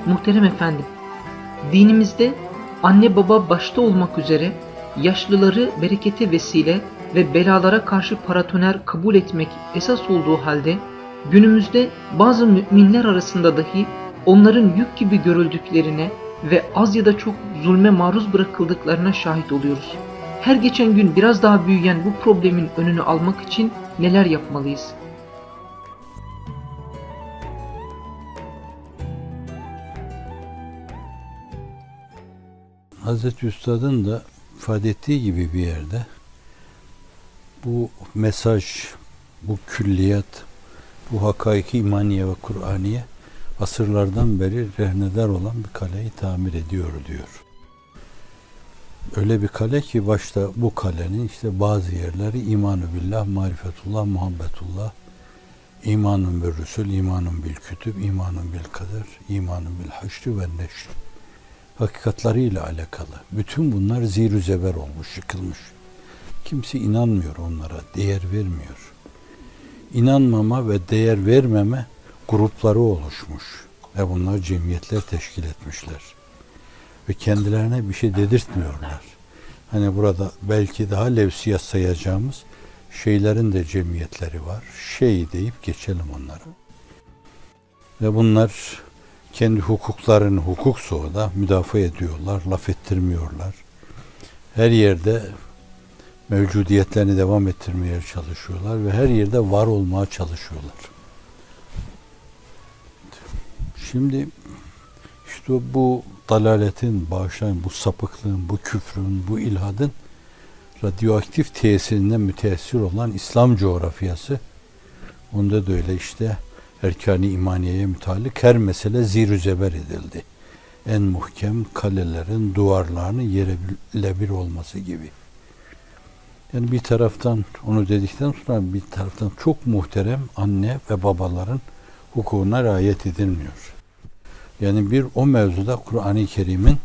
Muhterem efendim, dinimizde anne baba başta olmak üzere yaşlıları berekete vesile ve belalara karşı paratoner kabul etmek esas olduğu halde günümüzde bazı müminler arasında dahi onların yük gibi görüldüklerine ve az ya da çok zulme maruz bırakıldıklarına şahit oluyoruz. Her geçen gün biraz daha büyüyen bu problemin önünü almak için neler yapmalıyız? Hazreti Üstad'ın da ifade ettiği gibi bir yerde bu mesaj, bu külliyat, bu hakaiki imaniye ve Kur'aniye asırlardan beri rehnedar olan bir kaleyi tamir ediyor diyor. Öyle bir kale ki başta bu kalenin işte bazı yerleri iman-ı billah, marifetullah, muhabbetullah, imanun bil rusul, imanun bil kütüb, imanun bil kader, imanun bil haşr ve neşr hakikatlarıyla alakalı. Bütün bunlar zir-ü zeber olmuş, yıkılmış. Kimse inanmıyor onlara, değer vermiyor. İnanmama ve değer vermeme grupları oluşmuş. Ve bunlar cemiyetler teşkil etmişler. Ve kendilerine bir şey dedirtmiyorlar. Hani burada belki daha levsiyat sayacağımız şeylerin de cemiyetleri var. Şey deyip geçelim onları. Ve bunlar kendi hukuklarını hukuk soğuda müdafaa ediyorlar, laf ettirmiyorlar. Her yerde mevcudiyetlerini devam ettirmeye çalışıyorlar ve her yerde var olmaya çalışıyorlar. Şimdi işte bu dalaletin, bağışlayın, bu sapıklığın, bu küfrün, bu ilhadın radyoaktif tesirinden müteessir olan İslam coğrafyası, onda da öyle işte erkan-ı imaniyeye mütalik her mesele zir-ü zeber edildi. En muhkem kalelerin duvarlarının yerle bir olması gibi. Yani bir taraftan onu dedikten sonra bir taraftan çok muhterem anne ve babaların hukukuna riayet edilmiyor. Yani bir o mevzuda Kur'an-ı Kerim'in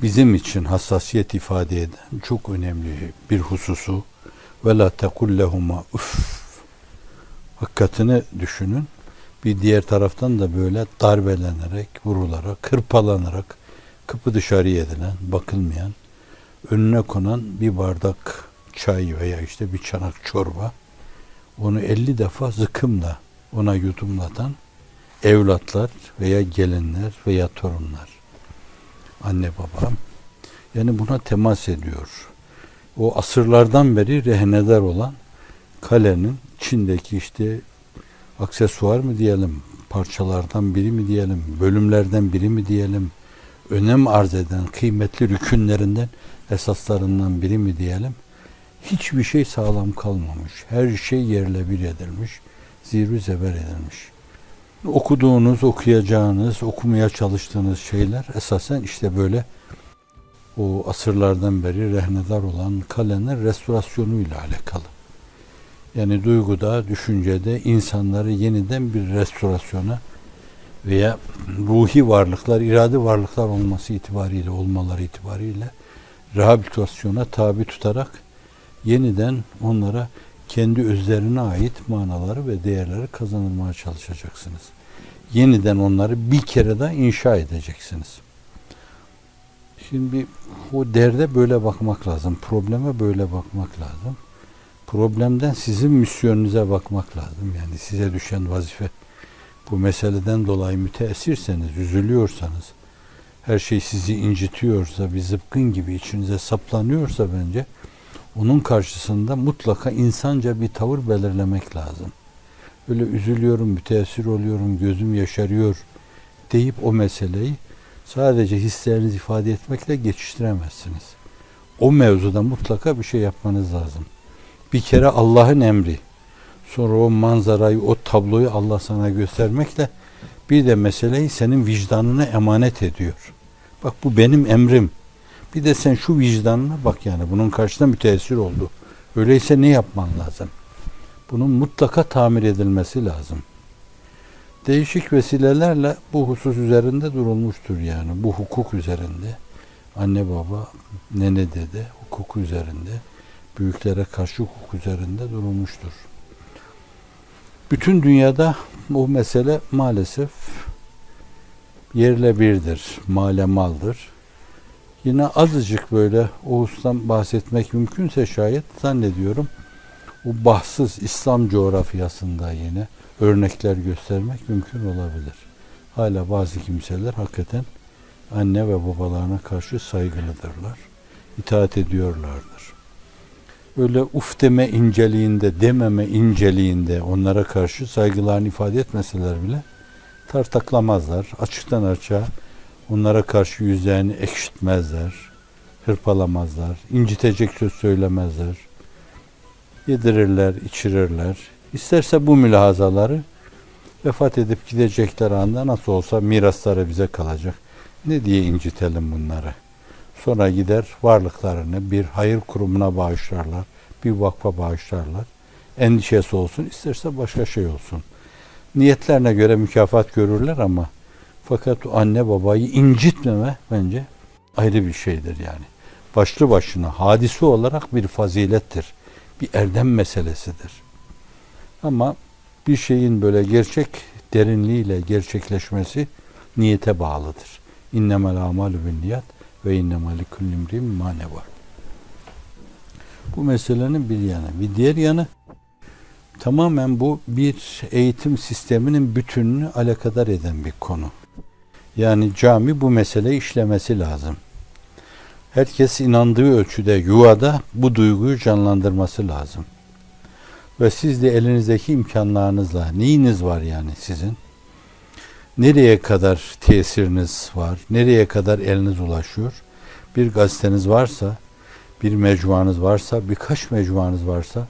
bizim için hassasiyet ifade eden çok önemli bir hususu ve la tekul lehuma uff hakikatini düşünün. Bir diğer taraftan da böyle darbelenerek, vurularak, kırpalanarak kapı dışarı edilen, bakılmayan, önüne konan bir bardak çay veya işte bir çanak çorba, onu 50 defa zıkkımla ona yudumlatan evlatlar veya gelinler veya torunlar, anne baba, yani buna temas ediyor. O asırlardan beri rehnedar olan kalenin içindeki işte aksesuar mı diyelim, parçalardan biri mi diyelim, bölümlerden biri mi diyelim, önem arz eden kıymetli rükünlerinden, esaslarından biri mi diyelim, hiçbir şey sağlam kalmamış. Her şey yerle bir edilmiş, zir-ü zeber edilmiş. Okuduğunuz, okuyacağınız, okumaya çalıştığınız şeyler esasen işte böyle o asırlardan beri rehnedar olan kalenin restorasyonuyla alakalı. Yani duyguda, düşüncede insanları yeniden bir restorasyona veya ruhi varlıklar, iradi varlıklar olmaları itibariyle rehabilitasyona tabi tutarak yeniden onlara kendi özlerine ait manaları ve değerleri kazanılmaya çalışacaksınız. Yeniden onları bir kere daha inşa edeceksiniz. Şimdi o derde böyle bakmak lazım. Probleme böyle bakmak lazım. Problemden sizin misyonunuza bakmak lazım. Yani size düşen vazife, bu meseleden dolayı müteessirseniz, üzülüyorsanız, her şey sizi incitiyorsa, bir zıpkın gibi içinize saplanıyorsa bence onun karşısında mutlaka insanca bir tavır belirlemek lazım. Öyle üzülüyorum, müteessir oluyorum, gözüm yaşarıyor deyip o meseleyi sadece hislerinizi ifade etmekle geçiştiremezsiniz. O mevzuda mutlaka bir şey yapmanız lazım. Bir kere Allah'ın emri, sonra o manzarayı, o tabloyu Allah sana göstermekle bir de meseleyi senin vicdanına emanet ediyor. Bak bu benim emrim. Bir de sen şu vicdanına bak, yani bunun karşısında müteessir oldu. Öyleyse ne yapman lazım? Bunun mutlaka tamir edilmesi lazım. Değişik vesilelerle bu husus üzerinde durulmuştur yani. Bu hukuk üzerinde. Anne baba, nene dede hukuku üzerinde. Büyüklere karşı hukuk üzerinde durulmuştur. Bütün dünyada o mesele maalesef yerle birdir, malemaldır. Yine azıcık böyle Oğuz'dan bahsetmek mümkünse şayet zannediyorum o bahtsız İslam coğrafyasında yine örnekler göstermek mümkün olabilir. Hala bazı kimseler hakikaten anne ve babalarına karşı saygılıdırlar. İtaat ediyorlardır. Öyle uf deme inceliğinde, dememe inceliğinde onlara karşı saygılarını ifade etmeseler bile tartaklamazlar. Açıktan açığa onlara karşı yüzlerini ekşitmezler, hırpalamazlar, incitecek söz söylemezler. Yedirirler, içirirler. İsterse bu mülahazaları vefat edip gidecekler anda nasıl olsa mirasları bize kalacak. Ne diye incitelim bunları? Sonra gider varlıklarını bir hayır kurumuna bağışlarlar, bir vakfa bağışlarlar. Endişesi olsun, isterse başka şey olsun. Niyetlerine göre mükafat görürler ama fakat o anne babayı incitmeme bence ayrı bir şeydir yani. Başlı başına hadise olarak bir fazilettir. Bir erdem meselesidir. Ama bir şeyin böyle gerçek derinliğiyle gerçekleşmesi niyete bağlıdır. İnnemel amalu binniyat ve innemel likulli imri'in ma neva. Bu meselenin bir yanı. Bir diğer yanı tamamen bu bir eğitim sisteminin bütününü alakadar eden bir konu. Yani cami bu meseleyi işlemesi lazım. Herkes inandığı ölçüde yuvada bu duyguyu canlandırması lazım. Ve siz de elinizdeki imkanlarınızla, neyiniz var yani sizin? Nereye kadar tesiriniz var? Nereye kadar eliniz ulaşıyor? Bir gazeteniz varsa, bir mecmuanız varsa, birkaç mecmuanız varsa,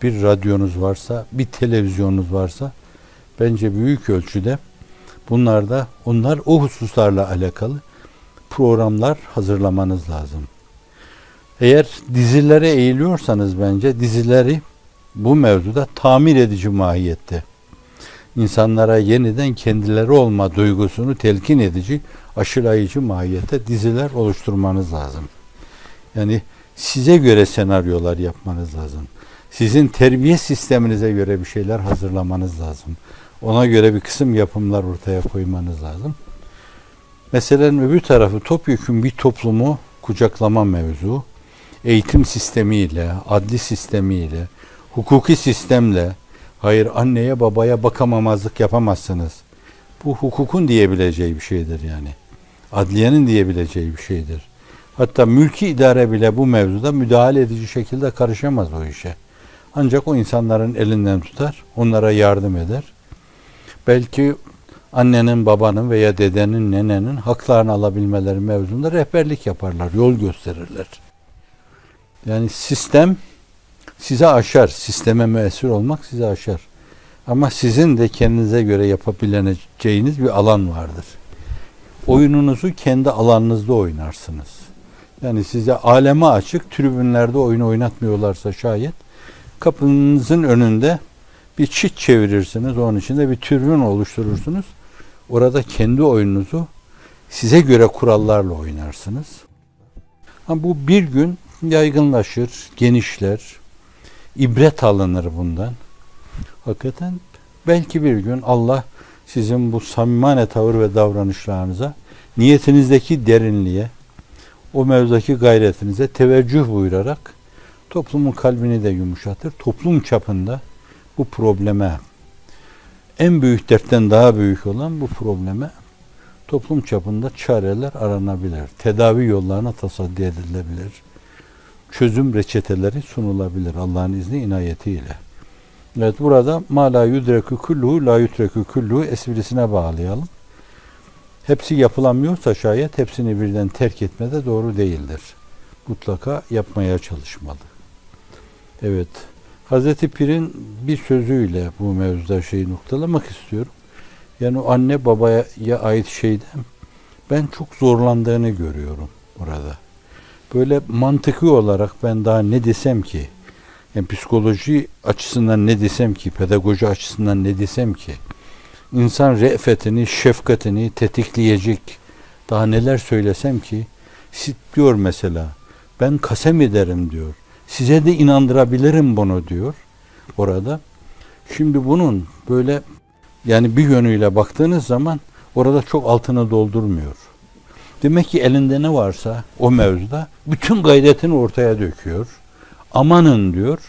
bir radyonuz varsa, bir televizyonunuz varsa, bence büyük ölçüde onlar o hususlarla alakalı programlar hazırlamanız lazım. Eğer dizilere eğiliyorsanız bence dizileri bu mevzuda tamir edici mahiyette. İnsanlara yeniden kendileri olma duygusunu telkin edici, aşılayıcı mahiyette diziler oluşturmanız lazım. Yani size göre senaryolar yapmanız lazım. Sizin terbiye sisteminize göre bir şeyler hazırlamanız lazım. Ona göre bir kısım yapımlar ortaya koymanız lazım. Meselenin öbür tarafı topyekün bir toplumu kucaklama mevzu. Eğitim sistemiyle, adli sistemiyle, hukuki sistemle, hayır anneye babaya bakamamazlık yapamazsınız. Bu hukukun diyebileceği bir şeydir yani. Adliyenin diyebileceği bir şeydir. Hatta mülki idare bile bu mevzuda müdahale edici şekilde karışamaz o işe. Ancak o insanların elinden tutar, onlara yardım eder. Belki annenin, babanın veya dedenin, nenenin haklarını alabilmeleri mevzunda rehberlik yaparlar, yol gösterirler. Yani sistem size aşar, sisteme müessir olmak size aşar. Ama sizin de kendinize göre yapabileceğiniz bir alan vardır. Oyununuzu kendi alanınızda oynarsınız. Yani size aleme açık, tribünlerde oyun oynatmıyorlarsa şayet, kapınızın önünde bir çit çevirirsiniz, onun içinde bir tribün oluşturursunuz. Orada kendi oyununuzu size göre kurallarla oynarsınız. Ama bu bir gün yaygınlaşır, genişler, ibret alınır bundan. Hakikaten belki bir gün Allah sizin bu samimane tavır ve davranışlarınıza, niyetinizdeki derinliğe, o mevzudaki gayretinize teveccüh buyurarak toplumun kalbini de yumuşatır. Toplum çapında bu probleme, en büyük dertten daha büyük olan bu probleme toplum çapında çareler aranabilir. Tedavi yollarına tasaddi edilebilir. Çözüm reçeteleri sunulabilir Allah'ın izni inayetiyle. Evet, burada ma la yudreku kulluhu la yutreku kulluhu esprisine bağlayalım. Hepsi yapılamıyorsa şayet hepsini birden terk etme de doğru değildir. Mutlaka yapmaya çalışmalı. Evet. Hazreti Pir'in bir sözüyle bu mevzuda şeyi noktalamak istiyorum. Yani o anne babaya ait şeyden ben çok zorlandığını görüyorum burada. Böyle mantıki olarak ben daha ne desem ki, yani psikoloji açısından ne desem ki, pedagoji açısından ne desem ki, insan re'fetini, şefkatini tetikleyecek daha neler söylesem ki, diyor mesela, ben kasem ederim diyor. Size de inandırabilirim bunu diyor orada. Şimdi bunun böyle yani bir yönüyle baktığınız zaman Orada çok altını doldurmuyor. Demek ki elinde ne varsa o mevzuda bütün gayretini ortaya döküyor. Amanın diyor.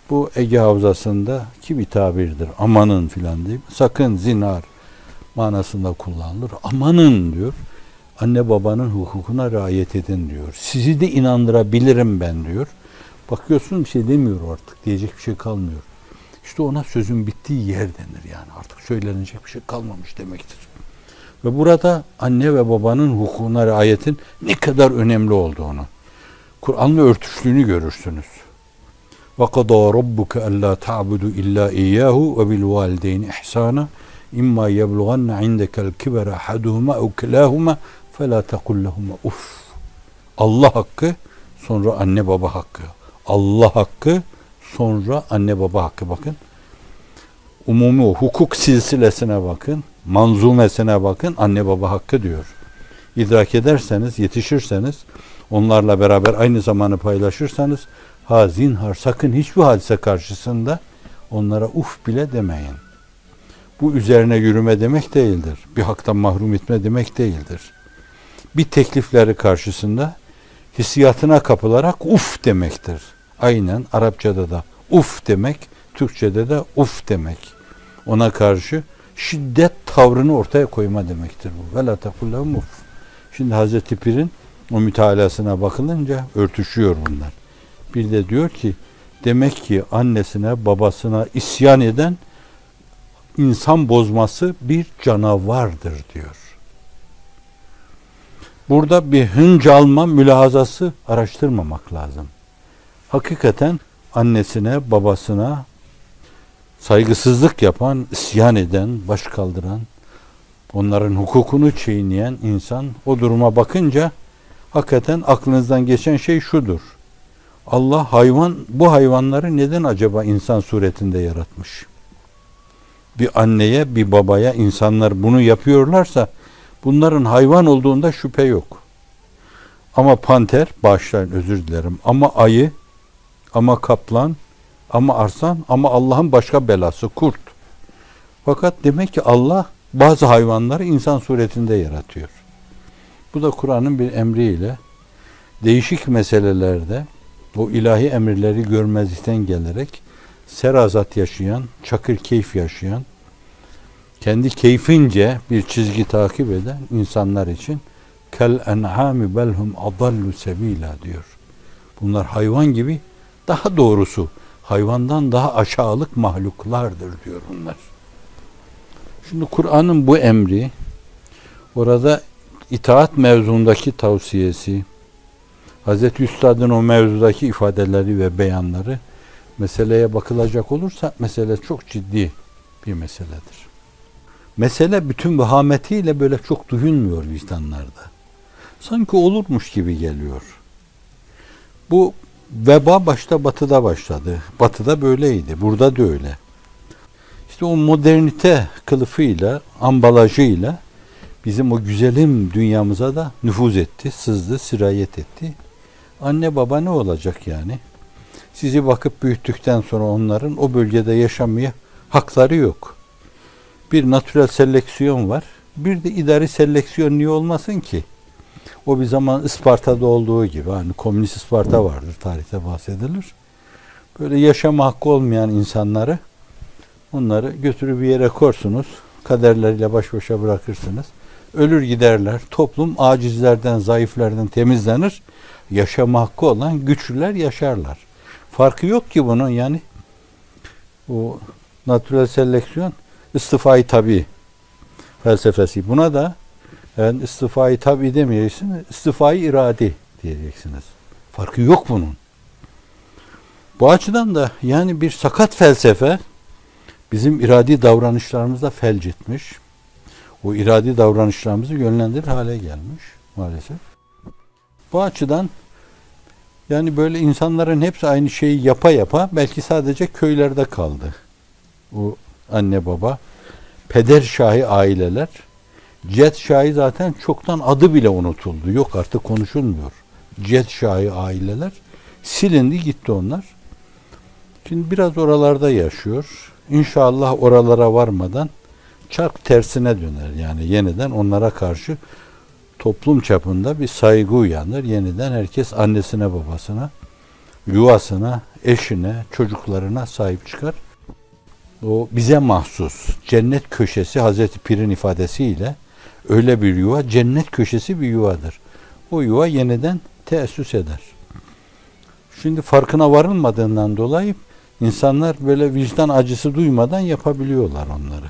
Bu Ege Havzası'ndaki bir tabirdir. Amanın filan diye. Sakın zinhar manasında kullanılır. Amanın diyor. Anne babanın hukukuna riayet edin diyor. Sizi de inandırabilirim ben diyor. Bakıyorsun bir şey demiyor artık. Diyecek bir şey kalmıyor. İşte ona sözün bittiği yer denir yani. Artık söylenecek bir şey kalmamış demektir. Ve burada anne ve babanın hukukuna riayetin ne kadar önemli olduğunu, Kur'an'la örtüştüğünü görürsünüz. وَقَضَى رَبُّكَ أَلَّا تَعْبُدُوا إِلَّا إِيَّاهُ وَبِالْوَالِدَيْنِ إِحْسَانًا إِمَّا يَبْلُغَنَّ عِنْدَكَ الْكِبَرَ أَحَدُهُمَا أَوْ كِلَاهُمَا فَلَا تَقُلْ لَهُمَا اُفْ. Allah hakkı, sonra anne baba hakkı. Allah hakkı, sonra anne baba hakkı. Bakın. Umumi o hukuk silsilesine bakın. Manzumesine bakın. Anne baba hakkı diyor. İdrak ederseniz, yetişirseniz, onlarla beraber aynı zamanı paylaşırsanız, zinhar sakın hiçbir hadise karşısında onlara uf bile demeyin. Bu üzerine yürüme demek değildir. Bir haktan mahrum etme demek değildir. Bir teklifleri karşısında hissiyatına kapılarak uf demektir. Aynen Arapçada da uf demek, Türkçede de uf demek. Ona karşı şiddet tavrını ortaya koyma demektir bu. Ve la tekullahum uf. Şimdi Hazreti Pir'in o mütalasına bakılınca örtüşüyor bunlar. Bir de diyor ki demek ki annesine babasına isyan eden insan bozması bir canavardır diyor. Burada bir hınç alma mülahazası araştırmamak lazım. Hakikaten annesine babasına saygısızlık yapan, isyan eden, baş kaldıran, onların hukukunu çiğneyen insan o duruma bakınca hakikaten aklınızdan geçen şey şudur. Allah bu hayvanları neden acaba insan suretinde yaratmış? Bir anneye, bir babaya insanlar bunu yapıyorlarsa bunların hayvan olduğunda şüphe yok. Ama panter, bağışlayın özür dilerim, ama ayı, ama kaplan, ama arslan, ama Allah'ın başka belası kurt. Fakat demek ki Allah bazı hayvanları insan suretinde yaratıyor. Bu da Kur'an'ın bir emriyle değişik meselelerde o ilahi emirleri görmezlikten gelerek serazat yaşayan, çakır keyif yaşayan, kendi keyfince bir çizgi takip eden insanlar için kel en'ami belhum adallu sebila diyor. Bunlar hayvan gibi, daha doğrusu hayvandan daha aşağılık mahluklardır diyor bunlar. Şimdi Kur'an'ın bu emri, orada itaat mevzundaki tavsiyesi, Hazreti Üstad'ın o mevzudaki ifadeleri ve beyanları, meseleye bakılacak olursa mesele çok ciddi bir meseledir. Mesele bütün vehametiyle böyle çok duyulmuyor vicdanlarda. Sanki olurmuş gibi geliyor. Bu veba başta Batı'da başladı. Batı'da böyleydi. Burada da öyle. İşte o modernite kılıfıyla, ambalajıyla bizim o güzelim dünyamıza da nüfuz etti, sızdı, sirayet etti. Anne baba ne olacak yani? Sizi bakıp büyüttükten sonra onların o bölgede yaşamaya hakları yok. Bir natürel seleksiyon var. Bir de idari seleksiyon niye olmasın ki? O bir zaman Isparta'da olduğu gibi, hani komünist Isparta vardır, tarihte bahsedilir. Böyle yaşama hakkı olmayan insanları, onları götürüp bir yere korsunuz, kaderleriyle baş başa bırakırsınız. Ölür giderler. Toplum acizlerden, zayıflardan temizlenir. Yaşama hakkı olan güçlüler yaşarlar. Farkı yok ki bunun yani. O natürel seleksiyon istifai tabii felsefesi. Buna da yani istifai tabii demeyeceksiniz, istifai iradi diyeceksiniz. Farkı yok bunun. Bu açıdan da yani bir sakat felsefe bizim iradi davranışlarımızda felç etmiş. O iradi davranışlarımızı yönlendirir hale gelmiş maalesef. Bu açıdan yani böyle insanların hepsi aynı şeyi yapa yapa belki sadece köylerde kaldı. O anne baba, peder şahi aileler, cet şahi zaten çoktan adı bile unutuldu. Yok artık konuşulmuyor. Cet şahi aileler silindi gitti onlar. Şimdi biraz oralarda yaşıyor. İnşallah oralara varmadan çark tersine döner. Yani yeniden onlara karşı toplum çapında bir saygı uyanır. Yeniden herkes annesine, babasına, yuvasına, eşine, çocuklarına sahip çıkar. O bize mahsus cennet köşesi Hazreti Pir'in ifadesiyle öyle bir yuva, cennet köşesi bir yuvadır. O yuva yeniden teessüs eder. Şimdi farkına varılmadığından dolayı insanlar böyle vicdan acısı duymadan yapabiliyorlar onları.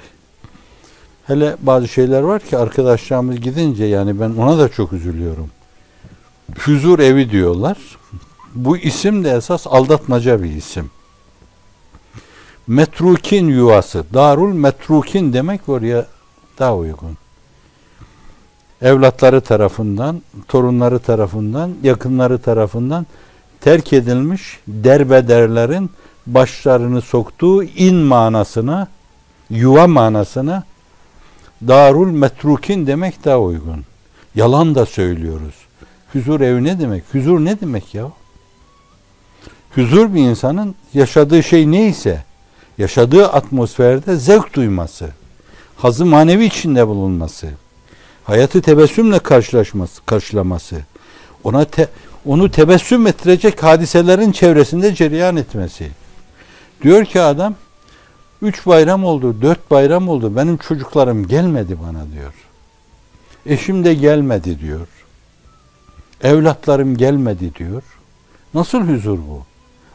Hele bazı şeyler var ki arkadaşlarımız gidince yani ben ona da çok üzülüyorum. Huzur evi diyorlar. Bu isim de esas aldatmaca bir isim. Metrukin yuvası. Darul metrukin demek oraya daha uygun. Evlatları tarafından, torunları tarafından, yakınları tarafından terk edilmiş derbederlerin başlarını soktuğu in manasına, yuva manasına Darul metrukin demek daha uygun. Yalan da söylüyoruz. Huzur evi ne demek? Huzur ne demek ya? Huzur bir insanın yaşadığı şey neyse, yaşadığı atmosferde zevk duyması, hazı manevi içinde bulunması, hayatı tebessümle karşılaması, onu tebessüm ettirecek hadiselerin çevresinde cereyan etmesi. Diyor ki adam, 3 bayram oldu, 4 bayram oldu, benim çocuklarım gelmedi bana diyor. Eşim de gelmedi diyor. Evlatlarım gelmedi diyor. Nasıl huzur bu?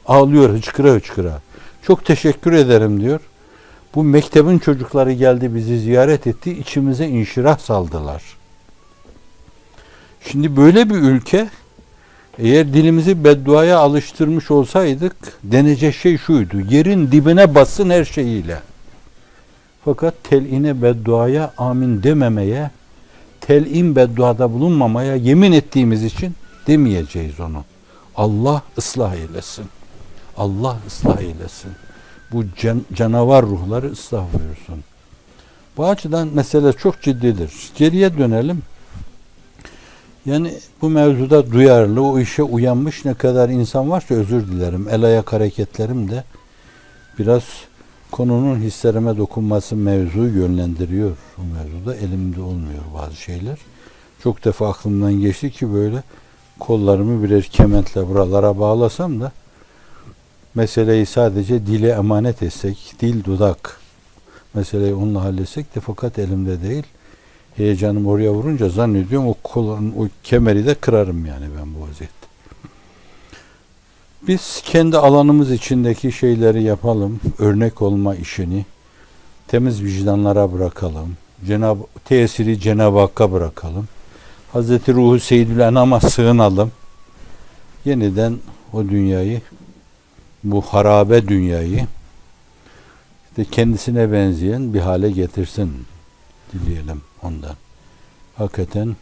Ağlıyor hıçkıra hıçkıra. Çok teşekkür ederim diyor. Bu mektebin çocukları geldi bizi ziyaret etti. İçimize inşirah saldılar. Şimdi böyle bir ülke eğer dilimizi bedduaya alıştırmış olsaydık denecek şey şuydu. Yerin dibine bassın her şeyiyle. Fakat tel'ine bedduaya amin dememeye, tel'in bedduada bulunmamaya yemin ettiğimiz için demeyeceğiz onu. Allah ıslah eylesin. Allah ıslah eylesin. Bu canavar ruhları ıslah buyursun. Bu açıdan mesele çok ciddidir. Geriye dönelim. Yani bu mevzuda duyarlı, o işe uyanmış ne kadar insan varsa özür dilerim. El ayak hareketlerim de biraz konunun hislerime dokunması mevzuyu yönlendiriyor. O mevzuda elimde olmuyor bazı şeyler. Çok defa aklımdan geçti ki böyle kollarımı birer kementle buralara bağlasam da meseleyi sadece dile emanet etsek, dil dudak meseleyi onunla halletsek de fakat elimde değil. Heyecanım oraya vurunca zannediyorum o kolun, o kemeri de kırarım yani ben bu vaziyette. Biz kendi alanımız içindeki şeyleri yapalım, örnek olma işini temiz vicdanlara bırakalım, tesiri Cenab-ı Hakk'a bırakalım. Hazreti Ruhu Seyyidül Enam'a sığınalım. Yeniden o dünyayı, bu harabe dünyayı işte kendisine benzeyen bir hale getirsin dileyelim ondan. Hakikaten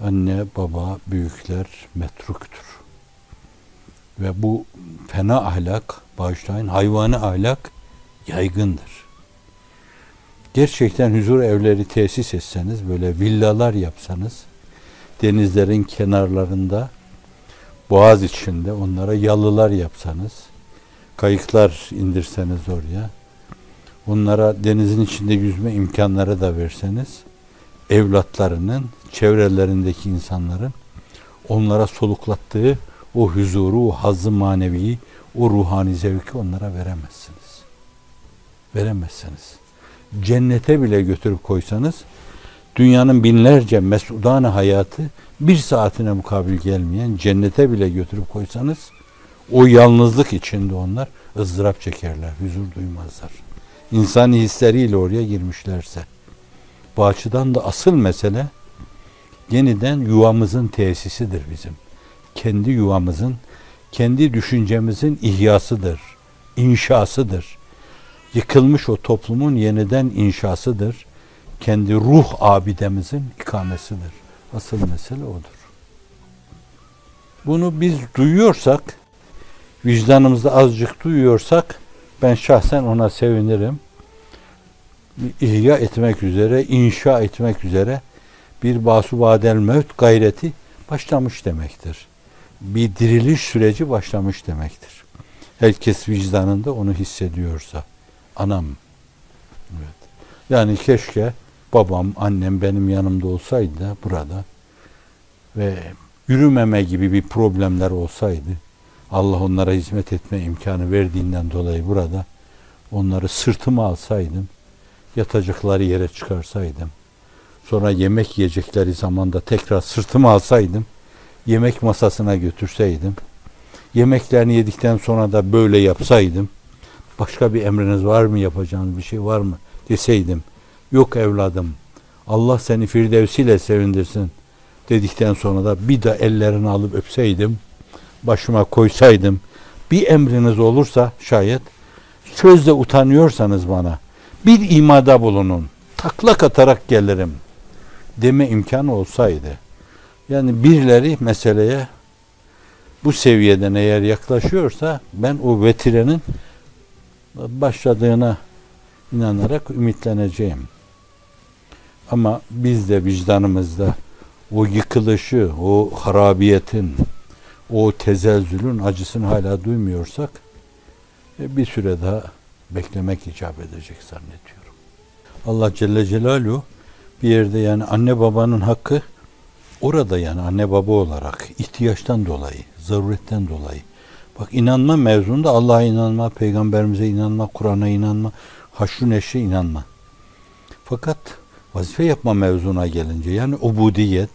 anne, baba, büyükler metruktur. Ve bu fena ahlak, bağışlayın, hayvani ahlak yaygındır. Gerçekten huzur evleri tesis etseniz, böyle villalar yapsanız, denizlerin kenarlarında, boğaz içinde onlara yalılar yapsanız, kayıklar indirseniz oraya, onlara denizin içinde yüzme imkanları da verseniz, evlatlarının, çevrelerindeki insanların onlara soluklattığı o huzuru, o hazzı maneviyi, o ruhani zevki onlara veremezsiniz. Veremezsiniz. Cennete bile götürüp koysanız, dünyanın binlerce mesudane hayatı bir saatine mukabil gelmeyen cennete bile götürüp koysanız, o yalnızlık içinde onlar ızdırap çekerler, huzur duymazlar. İnsani hisleriyle oraya girmişlerse. Bu açıdan da asıl mesele yeniden yuvamızın tesisidir bizim. Kendi yuvamızın, kendi düşüncemizin ihyasıdır, inşasıdır. Yıkılmış o toplumun yeniden inşasıdır. Kendi ruh abidemizin ikamesidir. Asıl mesele odur. Bunu biz duyuyorsak, vicdanımızda azıcık duyuyorsak, ben şahsen ona sevinirim. İhya etmek üzere, inşa etmek üzere bir basubadel mevt gayreti başlamış demektir. Bir diriliş süreci başlamış demektir. Herkes vicdanında onu hissediyorsa. Anam. Evet. Yani keşke babam, annem benim yanımda olsaydı da burada ve yürümeme gibi bir problemler olsaydı, Allah onlara hizmet etme imkanı verdiğinden dolayı burada onları sırtıma alsaydım, yatacakları yere çıkarsaydım, sonra yemek yiyecekleri zamanda tekrar sırtıma alsaydım, yemek masasına götürseydim, yemeklerini yedikten sonra da böyle yapsaydım, başka bir emriniz var mı, yapacağınız bir şey var mı deseydim, yok evladım, Allah seni firdevsiyle sevindirsin dedikten sonra da bir de ellerini alıp öpseydim, başıma koysaydım, bir emriniz olursa şayet, sözde utanıyorsanız bana, bir imada bulunun, taklak atarak gelirim deme imkanı olsaydı. Yani birileri meseleye bu seviyeden eğer yaklaşıyorsa, ben o vetirenin başladığına inanarak ümitleneceğim. Ama biz de vicdanımızda o yıkılışı, o harabiyetin, o tezelzülün acısını hala duymuyorsak, bir süre daha beklemek icap edecek zannediyorum. Allah Celle Celaluhu bir yerde, yani anne babanın hakkı orada, yani anne baba olarak ihtiyaçtan dolayı, zaruretten dolayı. Bak, inanma mevzunda Allah'a inanma, peygamberimize inanma, Kur'an'a inanma, haşr-ı neşre inanma. Fakat vazife yapma mevzuna gelince, yani ubudiyet,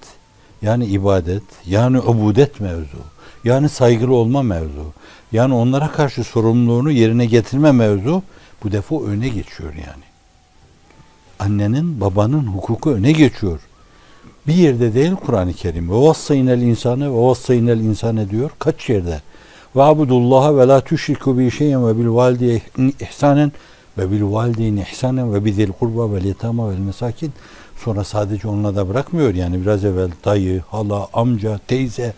yani ibadet, yani ubudet mevzu, yani saygılı olma mevzu, yani onlara karşı sorumluluğunu yerine getirme mevzu bu defa öne geçiyor yani. Annenin, babanın hukuku öne geçiyor. Bir yerde değil Kur'an-ı Kerim. Ve vassaynel insane ve vassaynel insane diyor. Kaç yerde? Ve abudullaha ve la tüşriku bi şeyen ve bil valideyni ihsanen ve bil valideyni ihsanen ve bizil kurba ve yetama ve mesakin. Sonra sadece onunla da bırakmıyor. Yani biraz evvel dayı, hala, amca, teyze,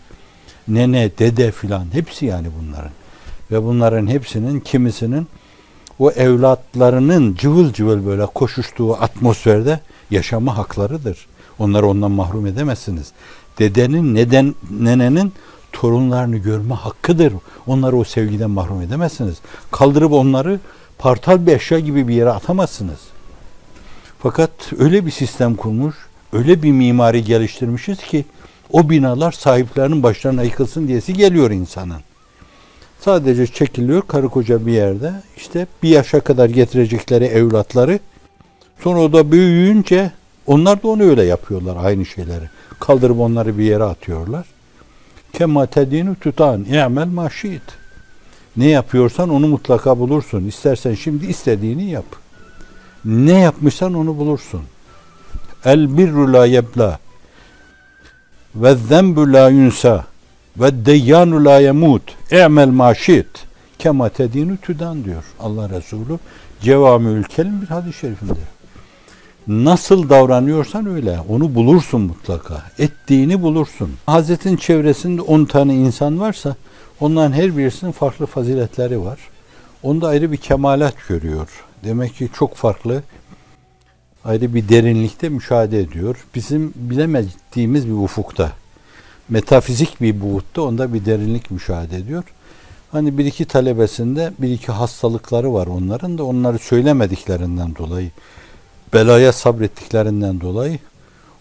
nene, dede filan, hepsi yani bunların. Ve bunların hepsinin, kimisinin o evlatlarının cıvıl cıvıl böyle koşuştuğu atmosferde yaşama haklarıdır. Onları ondan mahrum edemezsiniz. Dedenin, nenenin torunlarını görme hakkıdır. Onları o sevgiden mahrum edemezsiniz. Kaldırıp onları partal bir eşya gibi bir yere atamazsınız. Fakat öyle bir sistem kurmuş, öyle bir mimari geliştirmişiz ki o binalar sahiplerinin başlarına yıkılsın diyesi geliyor insanın. Sadece çekiliyor karı koca bir yerde, işte bir yaşa kadar getirecekleri evlatları, sonra o da büyüyünce onlar da onu öyle yapıyorlar, aynı şeyleri. Kaldırıp onları bir yere atıyorlar. Kema tedinu tutan i'mel maşit. Ne yapıyorsan onu mutlaka bulursun. İstersen şimdi istediğini yap. Ne yapmışsan onu bulursun. El birru la yebla ve zenbu la yunsa ve deyyanu la yemut i'mel maşit kema tedinu tudan diyor Allah Resulü. Cevamül kelim bir hadis-i şerifinde. Nasıl davranıyorsan öyle. Onu bulursun mutlaka. Ettiğini bulursun. Hazretin çevresinde 10 tane insan varsa onların her birisinin farklı faziletleri var. Onda ayrı bir kemalat görüyor. Demek ki çok farklı, ayrı bir derinlikte müşahede ediyor. Bizim bilemediğimiz bir ufukta, metafizik bir buğutta onda bir derinlik müşahede ediyor. Hani bir iki talebesinde bir iki hastalıkları var onların da, onları söylemediklerinden dolayı, belaya sabrettiklerinden dolayı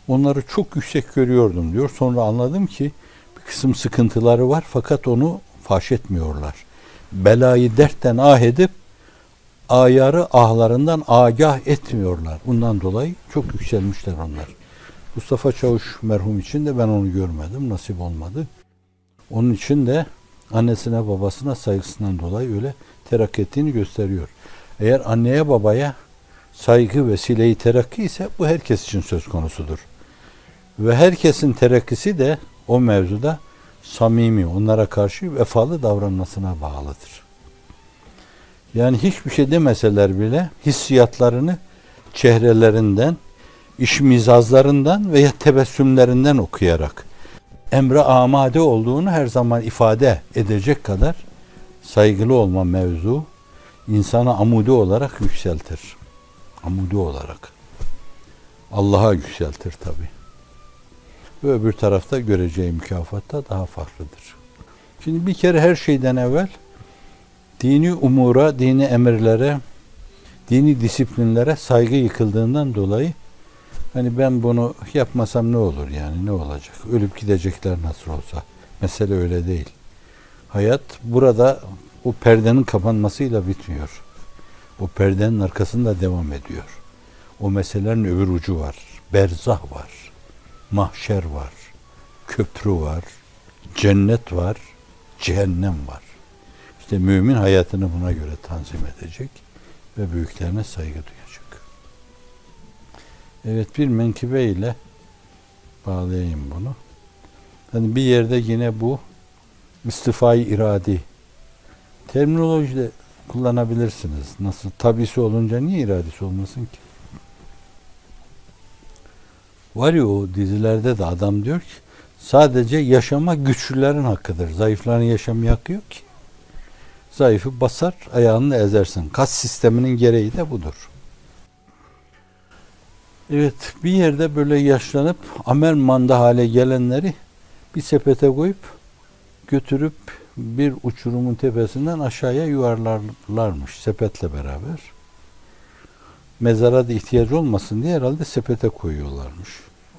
onları çok yüksek görüyordum diyor. Sonra anladım ki bir kısım sıkıntıları var fakat onu faş etmiyorlar. Belayı dertten ah edip ayarı ahlarından agah etmiyorlar. Bundan dolayı çok yükselmişler onlar. Mustafa Çavuş merhum için de ben onu görmedim, nasip olmadı. Onun için de annesine babasına saygısından dolayı öyle terakki ettiğini gösteriyor. Eğer anneye babaya saygı vesile-i terakki ise bu herkes için söz konusudur. Ve herkesin terakkisi de o mevzuda samimi, onlara karşı vefalı davranmasına bağlıdır. Yani hiçbir şey demeseler bile hissiyatlarını çehrelerinden, işmizazlarından veya tebessümlerinden okuyarak emre amade olduğunu her zaman ifade edecek kadar saygılı olma mevzu insana amudi olarak yükseltir. Amudi olarak. Allah'a yükseltir tabi. Ve öbür tarafta göreceği mükafat da daha farklıdır. Şimdi bir kere her şeyden evvel dini umura, dini emirlere, dini disiplinlere saygı yıkıldığından dolayı hani ben bunu yapmasam ne olur yani, ne olacak? Ölüp gidecekler nasıl olsa. Mesele öyle değil. Hayat burada o perdenin kapanmasıyla bitmiyor. O perdenin arkasında devam ediyor. O meselelerin öbür ucu var. Berzah var. Mahşer var. Köprü var. Cennet var. Cehennem var. İşte mümin hayatını buna göre tanzim edecek ve büyüklerine saygı duyacak. Evet, bir menkıbe ile bağlayayım bunu. Hani bir yerde yine bu istifai iradi terminolojide kullanabilirsiniz. Nasıl? Tabisi olunca niye iradesi olmasın ki? Var ya o dizilerde de adam diyor ki sadece yaşama güçlülerin hakkıdır. Zayıfların yaşamaya hakkı yok ki. Zayıfı basar, ayağını ezersin. Kas sisteminin gereği de budur. Evet, bir yerde böyle yaşlanıp amel manda hale gelenleri bir sepete koyup götürüp bir uçurumun tepesinden aşağıya yuvarlarlarmış sepetle beraber. Mezara da ihtiyaç olmasın diye herhalde sepete koyuyorlarmış.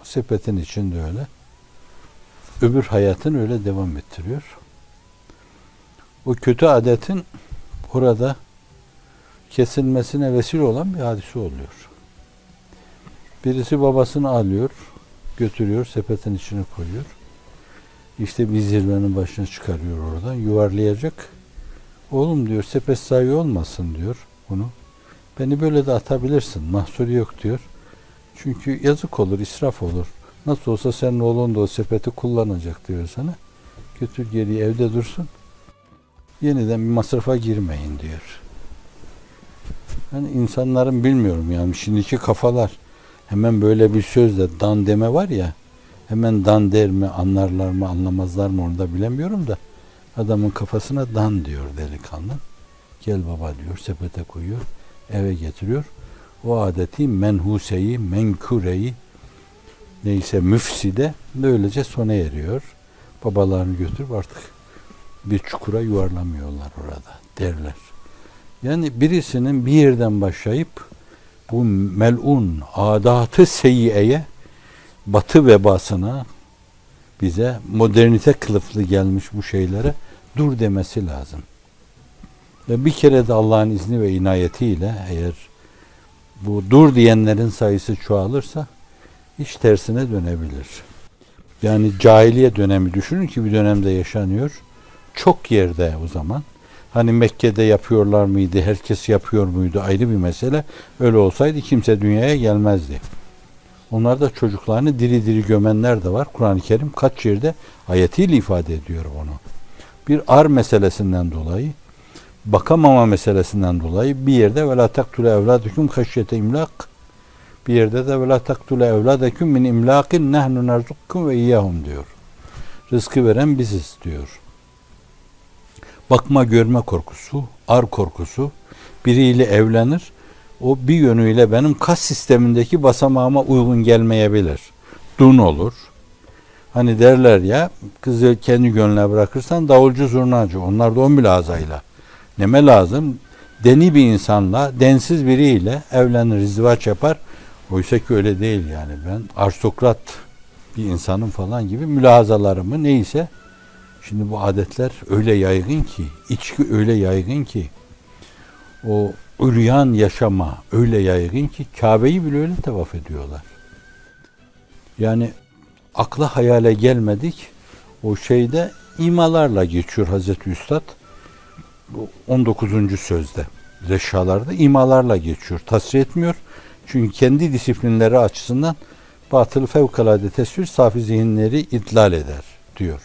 O sepetin içinde öyle. Öbür hayatın öyle devam ettiriyor. O kötü adetin orada kesilmesine vesile olan bir hadise oluyor. Birisi babasını alıyor, götürüyor, sepetin içine koyuyor. İşte bir zirvenin başına çıkarıyor oradan, yuvarlayacak. Oğlum diyor, sepet sahibi olmasın diyor bunu. Beni böyle de atabilirsin, mahsuru yok diyor. Çünkü yazık olur, israf olur. Nasıl olsa senin oğlun da o sepeti kullanacak diyor sana. Götür geriye, evde dursun. Yeniden bir masrafa girmeyin diyor. Yani insanların bilmiyorum yani şimdiki kafalar hemen böyle bir sözle dan deme var ya, hemen dan der mi, anlarlar mı, anlamazlar mı onu da bilemiyorum da adamın kafasına dan diyor delikanlı. Gel baba diyor, sepete koyuyor, eve getiriyor. O adeti menhuseyi, menkureyi neyse müfside böylece sona eriyor. Babalarını götürüp artık bir çukura yuvarlamıyorlar orada derler. Yani birisinin bir yerden başlayıp bu melun adatı seyyiyeye, batı vebasına, bize modernite kılıflı gelmiş bu şeylere dur demesi lazım. Ve bir kere de Allah'ın izni ve inayetiyle eğer bu dur diyenlerin sayısı çoğalırsa iş tersine dönebilir. Yani cahiliye dönemi düşünün ki bir dönemde yaşanıyor. Çok yerde o zaman. Hani Mekke'de yapıyorlar mıydı, herkes yapıyor muydu ayrı bir mesele. Öyle olsaydı kimse dünyaya gelmezdi. Onlar da çocuklarını diri diri gömenler de var. Kur'an-ı Kerim kaç yerde ayetiyle ifade ediyor onu. Bir ar meselesinden dolayı, bakamama meselesinden dolayı bir yerde وَلَا تَقْتُلَ اَوْلَادَكُمْ خَشْيَةَ اِمْلَاقٍ, bir yerde de وَلَا تَقْتُلَ اَوْلَادَكُمْ مِنْ اِمْلَاقٍ نَحْنُ نَرْزُقُكُمْ وَاِيَّهُمْ diyor. Rızkı veren biziz diyor. Bakma görme korkusu, ar korkusu, biriyle evlenir, o bir yönüyle benim kas sistemindeki basamağıma uygun gelmeyebilir. Dun olur. Hani derler ya, kızı kendi gönlüne bırakırsan davulcu zurnacı. Onlar da o mülazayla. Neme lazım? Deni bir insanla, densiz biriyle evlenir, izdivaç yapar. Oysa ki öyle değil yani. Ben aristokrat bir insanım falan gibi mülazalarımı neyse. Şimdi bu adetler öyle yaygın ki, içki öyle yaygın ki, o üryan yaşama öyle yaygın ki Kabe'yi bile öyle tavaf ediyorlar. Yani akla hayale gelmedik o şeyde imalarla geçiyor Hazreti Üstad 19. sözde. Reşalarda imalarla geçiyor. Tasrih etmiyor. Çünkü kendi disiplinleri açısından batılı fevkalade tesvir safi zihinleri idlal eder diyor.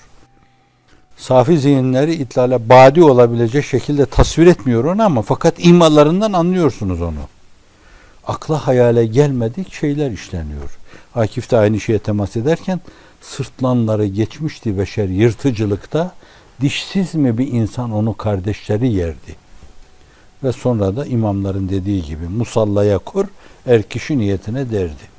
Safi zihinleri idlale badi olabilecek şekilde tasvir etmiyor onu ama fakat imalarından anlıyorsunuz onu. Akla hayale gelmedik şeyler işleniyor. Akif de aynı şeye temas ederken sırtlanları geçmişti beşer yırtıcılıkta, dişsiz mi bir insan onu kardeşleri yerdi. Ve sonra da imamların dediği gibi musallaya kur, kişi niyetine derdi.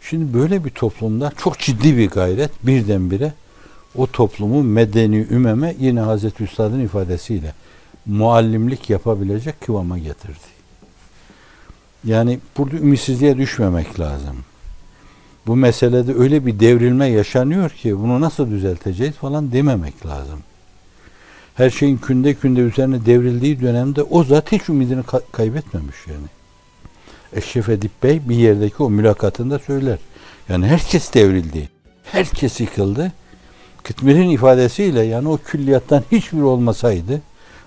Şimdi böyle bir toplumda çok ciddi bir gayret birdenbire o toplumu medeni ümeme yine Hazreti Üstad'ın ifadesiyle muallimlik yapabilecek kıvama getirdi. Yani burada ümitsizliğe düşmemek lazım. Bu meselede öyle bir devrilme yaşanıyor ki bunu nasıl düzelteceğiz falan dememek lazım. Her şeyin günde günde üzerine devrildiği dönemde o zat hiç ümidini kaybetmemiş yani. Eşref Edip Bey bir yerdeki o mülakatında söyler. Yani herkes devrildi. Herkes yıkıldı. Kıtmir'in ifadesiyle yani o külliyattan hiçbir olmasaydı,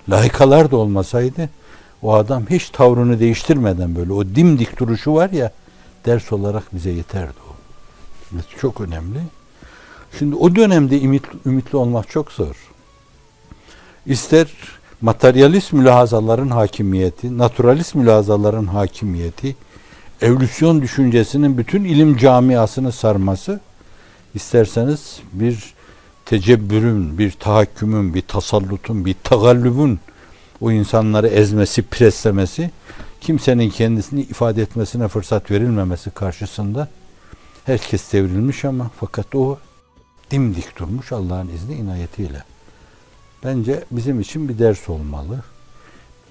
laikalar da olmasaydı o adam hiç tavrını değiştirmeden böyle o dimdik duruşu var ya ders olarak bize yeterdi o. Çok önemli. Şimdi o dönemde ümitli olmak çok zor. İster materyalist mülahazaların hakimiyeti, naturalist mülahazaların hakimiyeti, evlüsyon düşüncesinin bütün ilim camiasını sarması, isterseniz bir tecebbürün, bir tahakkümün, bir tasallutun, bir tagallübün o insanları ezmesi, preslemesi, kimsenin kendisini ifade etmesine fırsat verilmemesi karşısında herkes devrilmiş ama fakat o dimdik durmuş Allah'ın izni inayetiyle. Bence bizim için bir ders olmalı.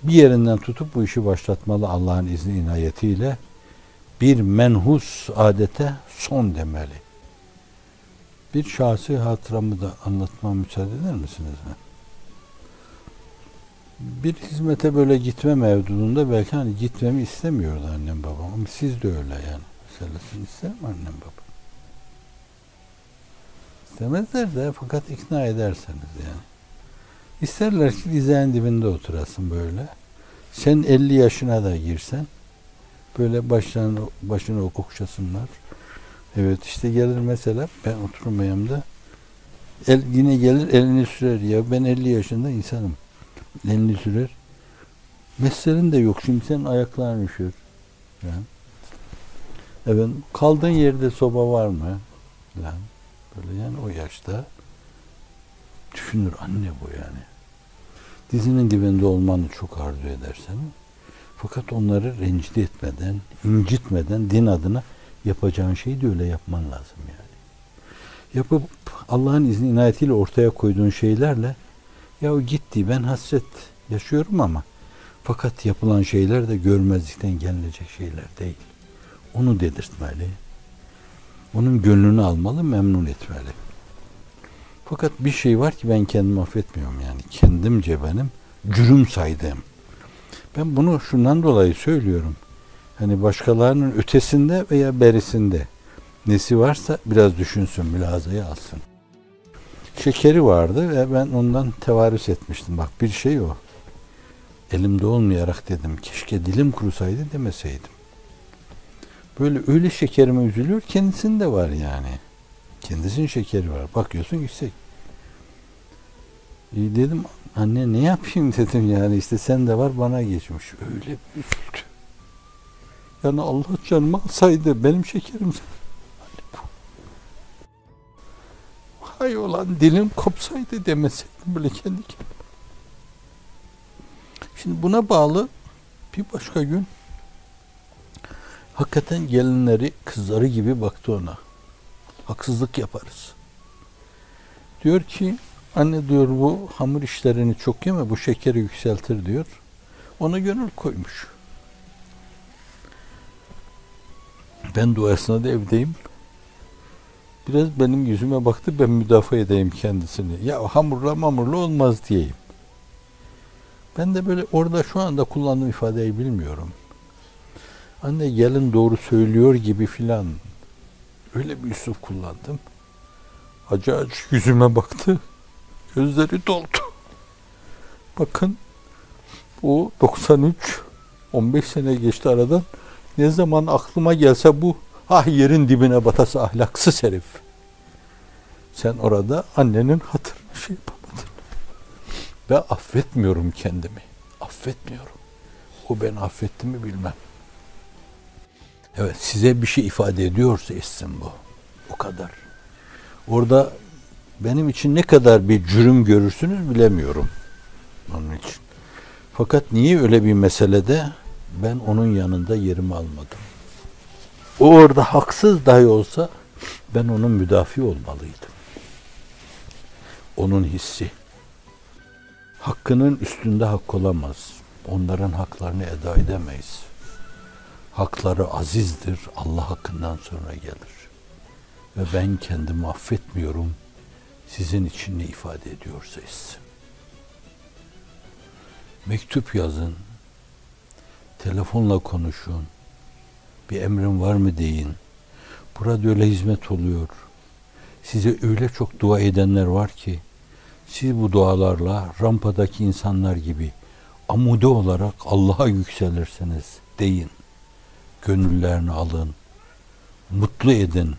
Bir yerinden tutup bu işi başlatmalı Allah'ın izni inayetiyle. Bir menhus adete son demeli. Bir şahsi hatıramı da anlatmama müsaade eder misiniz? Bir hizmete böyle gitme mevdudunda belki hani gitmemi istemiyordu annem babam. Ama siz de öyle yani. Meselesini ister mi annem babam? İstemezler de fakat ikna ederseniz yani. İsterler ki dizeğin dibinde oturasın böyle. Sen 50 yaşına da girsen böyle başını okşasınlar. Evet işte gelir mesela ben oturmayayım da yine gelir elini sürer ya ben 50 yaşında insanım. Elini sürer. Mesleğin de yok şimdi senin ayaklarını üşür. Yani. Evet kaldığın yerde soba var mı? Yani. Böyle yani o yaşta düşünür anne bu yani. Dizinin dibinde olmanı çok arzu edersen fakat onları rencide etmeden, incitmeden din adına yapacağın şeyi de öyle yapman lazım yani. Yapıp Allah'ın izni inayetiyle ortaya koyduğun şeylerle ya gitti ben hasret yaşıyorum ama fakat yapılan şeyler de görmezlikten gelinecek şeyler değil. Onu dedirtmeli. Onun gönlünü almalı, memnun etmeli. Fakat bir şey var ki ben kendimi affetmiyorum yani. Kendimce benim cürüm saydığım. Ben bunu şundan dolayı söylüyorum. Hani başkalarının ötesinde veya berisinde nesi varsa biraz düşünsün, mülazaya alsın. Şekeri vardı ve ben ondan tevarüs etmiştim. Bak bir şey o. Elimde olmayarak dedim. Keşke dilim kurusaydı demeseydim. Böyle öyle şekerime üzülüyor. Kendisinde var yani. Kendisinin şekeri var. Bakıyorsun yüksek. Dedim anne ne yapayım dedim yani işte sen de var bana geçmiş. Öyle üzüldü. Yani Allah canımı alsaydı benim şekerim hay olan dilim kopsaydı demeseydim böyle kendi kendime. Şimdi buna bağlı bir başka gün hakikaten gelinleri kızları gibi baktı ona. Haksızlık yaparız. Diyor ki anne diyor bu hamur işlerini çok yeme bu şekeri yükseltir diyor. Ona gönül koymuş. Ben de o esnada evdeyim. Biraz benim yüzüme baktı ben müdafaa edeyim kendisini. Ya hamurla olmaz diyeyim. Ben de böyle orada şu anda kullandığım ifadeyi bilmiyorum. Anne gelin doğru söylüyor gibi filan. Öyle bir üslup kullandım. Acı yüzüme baktı. Gözleri doldu. Bakın o 93 15 sene geçti aradan. Ne zaman aklıma gelse bu yerin dibine batası ahlaksız herif. Sen orada annenin hatırını şey yapamadın. Ve affetmiyorum kendimi. Affetmiyorum. O beni affetti mi bilmem. Evet size bir şey ifade ediyorsa etsin bu. O kadar. Orada benim için ne kadar bir cürüm görürsünüz bilemiyorum. Onun için. Fakat niye öyle bir meselede ben onun yanında yerimi almadım? O orada haksız dahi olsa ben onun müdafi olmalıydım. Onun hissi. hakkının üstünde hak olamaz. Onların haklarını eda edemeyiz. Hakları azizdir, Allah hakkından sonra gelir. Ve ben kendimi affetmiyorum, sizin için ne ifade ediyorsa etsin. Mektup yazın, telefonla konuşun, bir emrin var mı deyin. Burada öyle hizmet oluyor. Size öyle çok dua edenler var ki, siz bu dualarla rampadaki insanlar gibi amude olarak Allah'a yükselirsiniz deyin. Gönüllerini alın, mutlu edin,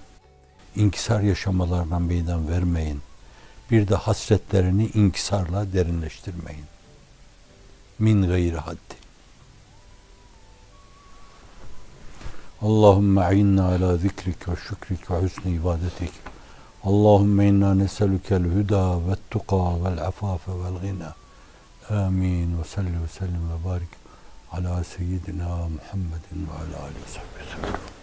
inkisar yaşamalarına meydan vermeyin. Bir de hasretlerini inkisarla derinleştirmeyin. Min gayri haddi. Allahümme a'inna ala zikrik ve şükrik ve husni ibadetik. Allahümme inna neselükel huda ve tuqa vel afafe vel gina. Amin ve salli ve sellim ve barik ala seyyidina Muhammedin ve ala aleyhi ve sellem.